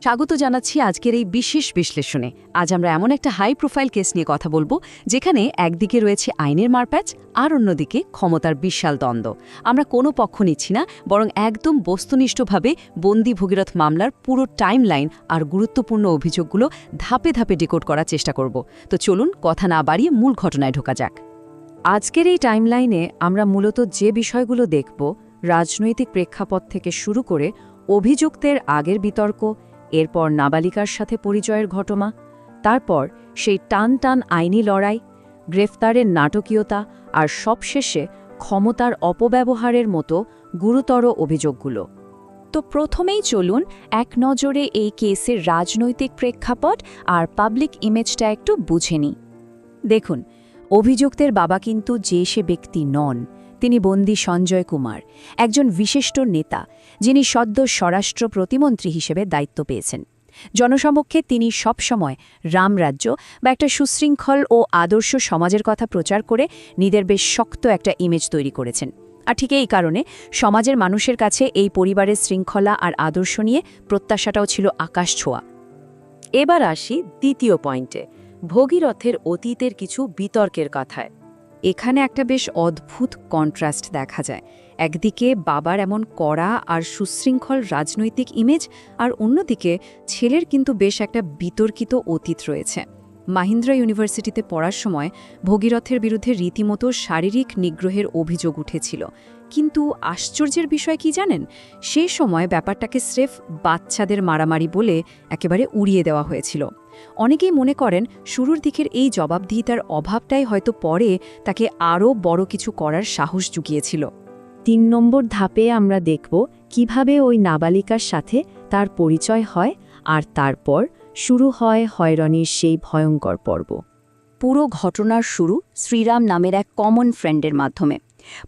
স্বাগত জানাচ্ছি আজকের এই বিশেষ বিশ্লেষণে। আজ আমরা এমন একটা হাই প্রোফাইল কেস নিয়ে কথা বলবো যেখানে একদিকে রয়েছে আইনের মারপ্যাচ আর অন্যদিকে ক্ষমতার বিশাল দ্বন্দ্ব। আমরা কোনো পক্ষ নিচ্ছি না, বরং একদম বস্তুনিষ্ঠভাবে বন্দি ভগীরথ মামলার পুরো টাইমলাইন আর গুরুত্বপূর্ণ অভিযোগগুলো ধাপে ধাপে ডিকোড করার চেষ্টা করব। তো চলুন কথা না বাড়িয়ে মূল ঘটনায় ঢোকা যাক। আজকের এই টাইমলাইনে আমরা মূলত যে বিষয়গুলো দেখব, রাজনৈতিক প্রেক্ষাপট থেকে শুরু করে অভিযুক্তের আগের বিতর্ক, এরপর নাবালিকার সাথে পরিচয়ের ঘটনা, তারপর সেই টান টান আইনি লড়াই, গ্রেফতারের নাটকীয়তা আর সবশেষে ক্ষমতার অপব্যবহারের মতো গুরুতর অভিযোগগুলো। তো প্রথমেই চলুন এক নজরে এই কেসের রাজনৈতিক প্রেক্ষাপট আর পাবলিক ইমেজটা একটু বুঝে নিই। দেখুন, অভিযুক্তের বাবা কিন্তু সে ব্যক্তি নন। তিনি বন্দী সঞ্জয় কুমার, একজন বিশিষ্ট নেতা যিনি সদ্য স্বরাষ্ট্র প্রতিমন্ত্রী হিসেবে দায়িত্ব পেয়েছেন। জনসমক্ষে তিনি সবসময় রামরাজ্য বা একটা সুশৃঙ্খল ও আদর্শ সমাজের কথা প্রচার করে নিজের বেশ শক্ত একটা ইমেজ তৈরি করেছেন। আর ঠিক এই কারণে সমাজের মানুষের কাছে এই পরিবারের শৃঙ্খলা আর আদর্শ নিয়ে প্রত্যাশাটাও ছিল আকাশ ছোঁয়া। এবার আসি দ্বিতীয় পয়েন্টে, ভগীরথের অতীতের কিছু বিতর্কের কথায়। এখানে একটা বেশ অদ্ভুত কন্ট্রাস্ট দেখা যায়। একদিকে বাবার এমন কড়া আর সুশৃঙ্খল রাজনৈতিক ইমেজ, আর অন্যদিকে ছেলের কিন্তু বেশ একটা বিতর্কিত অতীত রয়েছে। মাহিন্দ্রা ইউনিভার্সিটিতে পড়ার সময় ভগীরথের বিরুদ্ধে রীতিমতো শারীরিক নিগ্রহের অভিযোগ উঠেছিল। কিন্তু আশ্চর্যের বিষয় কি জানেন, সে সময় ব্যাপারটাকে স্রেফ বাচ্চাদের মারামারি বলে একেবারে উড়িয়ে দেওয়া হয়েছিল। অনেকেই মনে করেন শুরুর দিকের এই জবাবদিহিতার অভাবটাই হয়তো পরে তাকে আরও বড় কিছু করার সাহস জুগিয়েছিল। ৩ নম্বর ধাপে আমরা দেখব কিভাবে ওই নাবালিকার সাথে তার পরিচয় হয়, আর তারপর শুরু হয় হয়রানির সেই ভয়ঙ্কর পর্ব। পুরো ঘটনার শুরু শ্রীরাম নামের এক কমন ফ্রেন্ডের মাধ্যমে।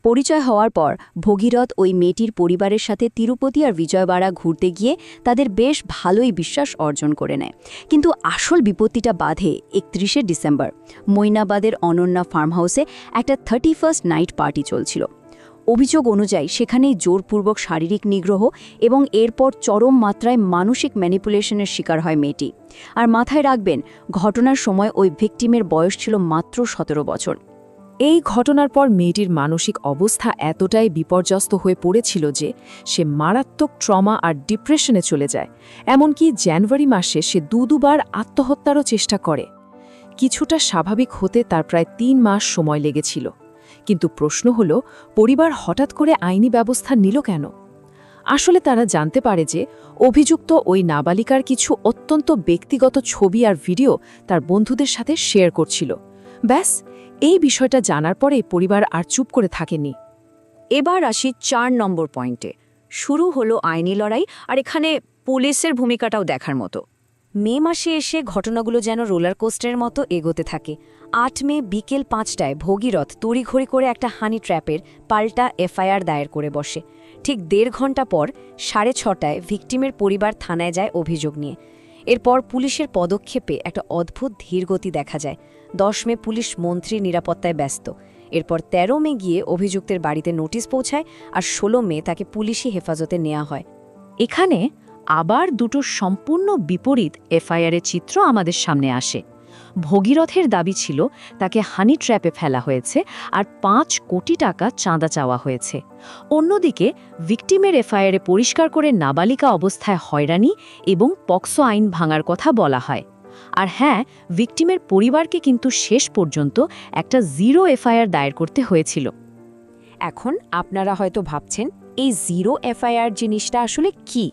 পরিচয় হওয়ার পর ভগীরথ ওই মেয়েটির পরিবারের সাথে তিরুপতি আর বিজয়বাড়া ঘুরতে গিয়ে তাদের বেশ ভালোই বিশ্বাস অর্জন করে নেয়। কিন্তু আসল বিপত্তিটা বাধে ৩১শে ডিসেম্বর। মৈনাবাদের অনন্যা ফার্ম হাউসে একটা 31st নাইট পার্টি চলছিল। অভিযোগ অনুযায়ী সেখানেই জোরপূর্বক শারীরিক নিগ্রহ এবং এরপর চরম মাত্রায় মানসিক ম্যানিপুলেশনের শিকার হয় মেয়েটি। আর মাথায় রাখবেন, ঘটনার সময় ওই ভিকটিমের বয়স ছিল মাত্র 17 বছর। এই ঘটনার পর মেয়েটির মানসিক অবস্থা এতটাই বিপর্যস্ত হয়ে পড়েছিল যে সে মারাত্মক ট্রমা আর ডিপ্রেশনে চলে যায়। এমনকি জানুয়ারি মাসে সে দুবার আত্মহত্যারও চেষ্টা করে। কিছুটা স্বাভাবিক হতে তার প্রায় ৩ মাস সময় লেগেছিল। কিন্তু প্রশ্ন হল, পরিবার হঠাৎ করে আইনি ব্যবস্থা নিল কেন? আসলে তারা জানতে পারে যে অভিযুক্ত ওই নাবালিকার কিছু অত্যন্ত ব্যক্তিগত ছবি আর ভিডিও তার বন্ধুদের সাথে শেয়ার করছিল। ব্যাস, এই বিষয়টা জানার পরে পরিবার আর চুপ করে থাকেনি। এবার আসি ৪ নম্বর পয়েন্টে। শুরু হলো আইনি লড়াই, আর এখানে পুলিশের ভূমিকাটাও দেখার মতো। মে মাসে এসে ঘটনাগুলো যেন রোলার কোস্টারের মতো এগোতে থাকে। ৮ মে বিকেল ৫টায় ভগীরথ তড়িঘড়ি করে একটা হানি ট্র্যাপের পাল্টা এফআইআর দায়ের করে বসে। ঠিক ১.৫ ঘণ্টা পর ৬:৩০টায় ভিকটিমের পরিবার থানায় যায় অভিযোগ নিয়ে। এরপর পুলিশের পদক্ষেপে একটা অদ্ভুত ধীরগতি দেখা যায়। ১০ মে পুলিশ মন্ত্রীর নিরাপত্তায় ব্যস্ত। এরপর ১৩ মে গিয়ে অভিযুক্তের বাড়িতে নোটিশ পৌঁছায়, আর ১৬ মে তাকে পুলিশি হেফাজতে নেওয়া হয়। এখানে আবার দুটো সম্পূর্ণ বিপরীত এফআইআরের চিত্র আমাদের সামনে আসে। ভগীরথের দাবি ছিল তাকে হানি ট্র্যাপে ফেলা হয়েছে আর ৫ কোটি টাকা চাঁদা চাওয়া হয়েছে। অন্যদিকে ভিকটিমের এফআইআরে পরিষ্কার করে নাবালিকা অবস্থায় হয়রানি এবং পক্সো আইন ভাঙার কথা বলা হয়। আর হ্যাঁ, ভিকটিমের পরিবারকে কিন্তু শেষ পর্যন্ত একটা 0 এফআইআর দায়ের করতে হয়েছিল। এখন আপনারা হয়তো ভাবছেন, এই 0 এফআইআর জিনিসটা আসলে কি?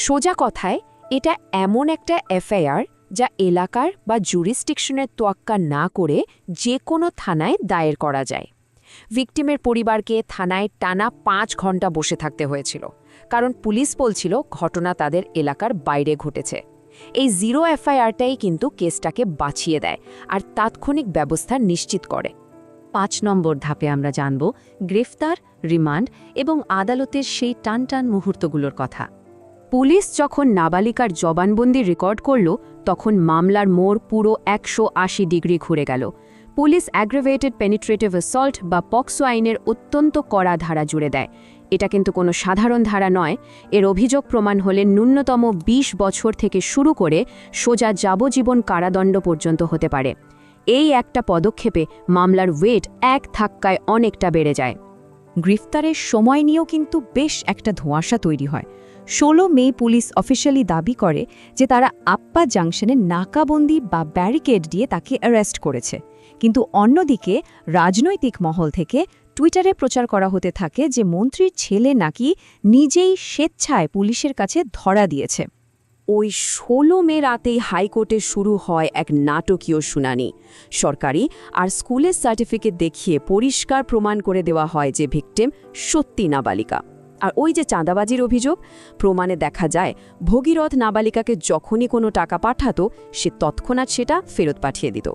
সোজা কথায়, এটা এমন একটা এফআইআর যা এলাকার বা জুরিসডিকশনের তোয়াক্কা না করে যে কোনো থানায় দায়ের করা যায়। ভিকটিমের পরিবারকে থানায় টানা ৫ ঘণ্টা বসে থাকতে হয়েছিল, কারণ পুলিশ বলছিল ঘটনা তাদের এলাকার বাইরে ঘটেছে। এই 0 এফআইআরটাই কিন্তু কেসটাকে বাঁচিয়ে দেয় আর তাৎক্ষণিক ব্যবস্থা নিশ্চিত করে। ৫ নম্বর ধাপে আমরা জানব গ্রেফতার, রিমান্ড এবং আদালতের সেই টানটান মুহূর্তগুলোর কথা। পুলিশ যখন নাবালিকার জবানবন্দি রেকর্ড করল, তখন মামলার মোড় পুরো ১৮০ ডিগ্রি ঘুরে গেল। পুলিশ অ্যাগ্রাভেটেড পেনিট্রেটিভ অ্যাসল্ট বা পক্সো আইনের অত্যন্ত কড়া ধারা জুড়ে দেয়। এটা কিন্তু কোনো সাধারণ ধারা নয়। এর অভিযোগ প্রমাণ হলে ন্যূনতম ২০ বছর থেকে শুরু করে সোজা যাবজ্জীবন কারাদণ্ড পর্যন্ত হতে পারে। এই একটা পদক্ষেপে মামলার ওয়েট এক ধাক্কায় অনেকটা বেড়ে যায়। গ্রেফতারের সময় নিয়েও কিন্তু বেশ একটা ধোঁয়াশা তৈরি হয়। ১৬ মে পুলিশ অফিশিয়ালি দাবি করে যে তারা আপ্পা জাংশনে নাকাবন্দি বা ব্যারিকেড দিয়ে তাকে অ্যারেস্ট করেছে, কিন্তু অন্যদিকে রাজনৈতিক মহল থেকে টুইটারে প্রচার করা হতে থাকে যে মন্ত্রীর ছেলে নাকি নিজেই স্বেচ্ছায় পুলিশের কাছে ধরা দিয়েছে। ওই ১৬ মে রাতেই হাইকোর্টে শুরু হয় এক নাটকীয় শুনানি। সরকারি আর স্কুলের সার্টিফিকেট দেখিয়ে পরিষ্কার প্রমাণ করে দেওয়া হয় যে ভিকটিম সত্যি নাবালিকা। আর ওই যে চাঁদাবাজির অভিযোগ, প্রমাণে দেখা যায় ভগীরথ নাবালিকাকে যখনই কোনো টাকা পাঠাতো সে তৎক্ষণাৎ সেটা ফেরত পাঠিয়ে দিত।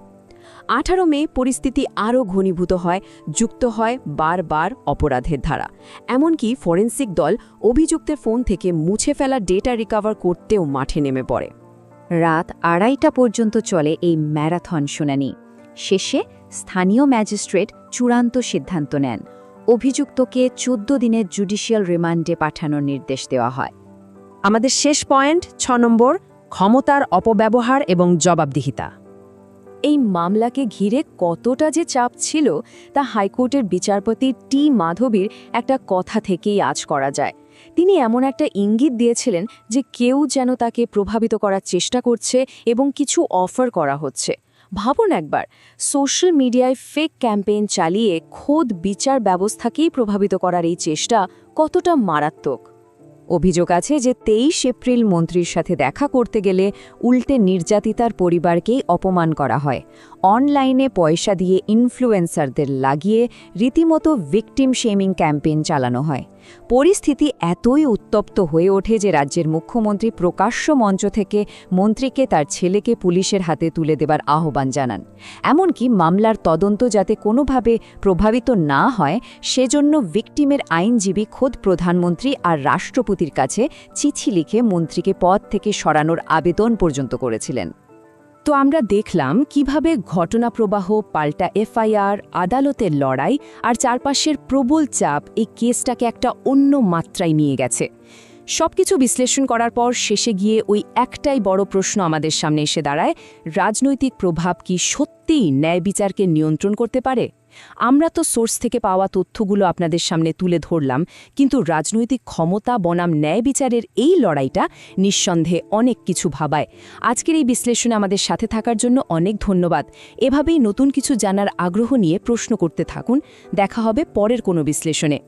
১৮ মে পরিস্থিতি আরও ঘনীভূত হয়, যুক্ত হয় বারবার অপরাধের ধারা। এমনকি ফরেন্সিক দল অভিযুক্তের ফোন থেকে মুছে ফেলা ডেটা রিকভার করতেও মাঠে নেমে পড়ে। রাত ২:৩০ পর্যন্ত চলে এই ম্যারাথন শুনানি। শেষে স্থানীয় ম্যাজিস্ট্রেট চূড়ান্ত সিদ্ধান্ত নেন, অভিযুক্তকে ১৪ দিনের জুডিশিয়াল রিমান্ডে পাঠানোর নির্দেশ দেওয়া হয়। আমাদের শেষ পয়েন্ট ৬ নম্বর, ক্ষমতার অপব্যবহার এবং জবাবদিহিতা। এই মামলাকে ঘিরে কতটা যে চাপ ছিল তা হাইকোর্টের বিচারপতি টি মাধবীর একটা কথা থেকেই আঁচ করা যায়। তিনি এমন একটা ইঙ্গিত দিয়েছিলেন যে কেউ যেন তাকে প্রভাবিত করার চেষ্টা করছে এবং কিছু অফার করা হচ্ছে। ভাবুন একবার, সোশ্যাল মিডিয়ায় ফেক ক্যাম্পেইন চালিয়ে খোদ বিচার ব্যবস্থাকেই প্রভাবিত করার এই চেষ্টা কতটা মারাত্মক। অভিযোগ আছে যে ২৩ এপ্রিল মন্ত্রীর সাথে দেখা করতে গেলে উল্টে নির্যাতিতার পরিবারকেই অপমান করা হয়। অনলাইনে পয়সা দিয়ে ইনফ্লুয়েন্সারদের লাগিয়ে রীতিমতো ভিকটিম শেমিং ক্যাম্পেইন চালানো হয়। পরিস্থিতি এতই উত্তপ্ত হয়ে ওঠে যে রাজ্যের মুখ্যমন্ত্রী প্রকাশ্য মঞ্চ থেকে মন্ত্রীকে তার ছেলেকে পুলিশের হাতে তুলে দেবার আহ্বান জানান। এমনকি মামলার তদন্ত যাতে কোনোভাবে প্রভাবিত না হয় সেজন্য ভিকটিমের আইনজীবী খোদ প্রধানমন্ত্রী আর রাষ্ট্রপতির কাছে চিঠি লিখে মন্ত্রীকে পদ থেকে সরানোর আবেদন পর্যন্ত করেছিলেন। তো আমরা দেখলাম কিভাবে ঘটনা প্রবাহ, পাল্টা এফআইআর, আদালতের লড়াই আর চারপাশের প্রবল চাপ এই কেসটাকে একটা অন্য মাত্রায় নিয়ে গেছে। সবকিছু বিশ্লেষণ করার পর শেষে গিয়ে ওই একটাই বড় প্রশ্ন আমাদের সামনে এসে দাঁড়ায়, রাজনৈতিক প্রভাব কি সত্যিই ন্যায় বিচারকে নিয়ন্ত্রণ করতে পারে? আমরা তো সোর্স থেকে পাওয়া তথ্যগুলো আপনাদের সামনে তুলে ধরলাম, কিন্তু রাজনৈতিক ক্ষমতা বনাম ন্যায় বিচারের এই লড়াইটা নিঃসন্দেহে অনেক কিছু ভাবায়। আজকের এই বিশ্লেষণে আমাদের সাথে থাকার জন্য অনেক ধন্যবাদ। এভাবেই নতুন কিছু জানার আগ্রহ নিয়ে প্রশ্ন করতে থাকুন। দেখা হবে পরের কোনো বিশ্লেষণে।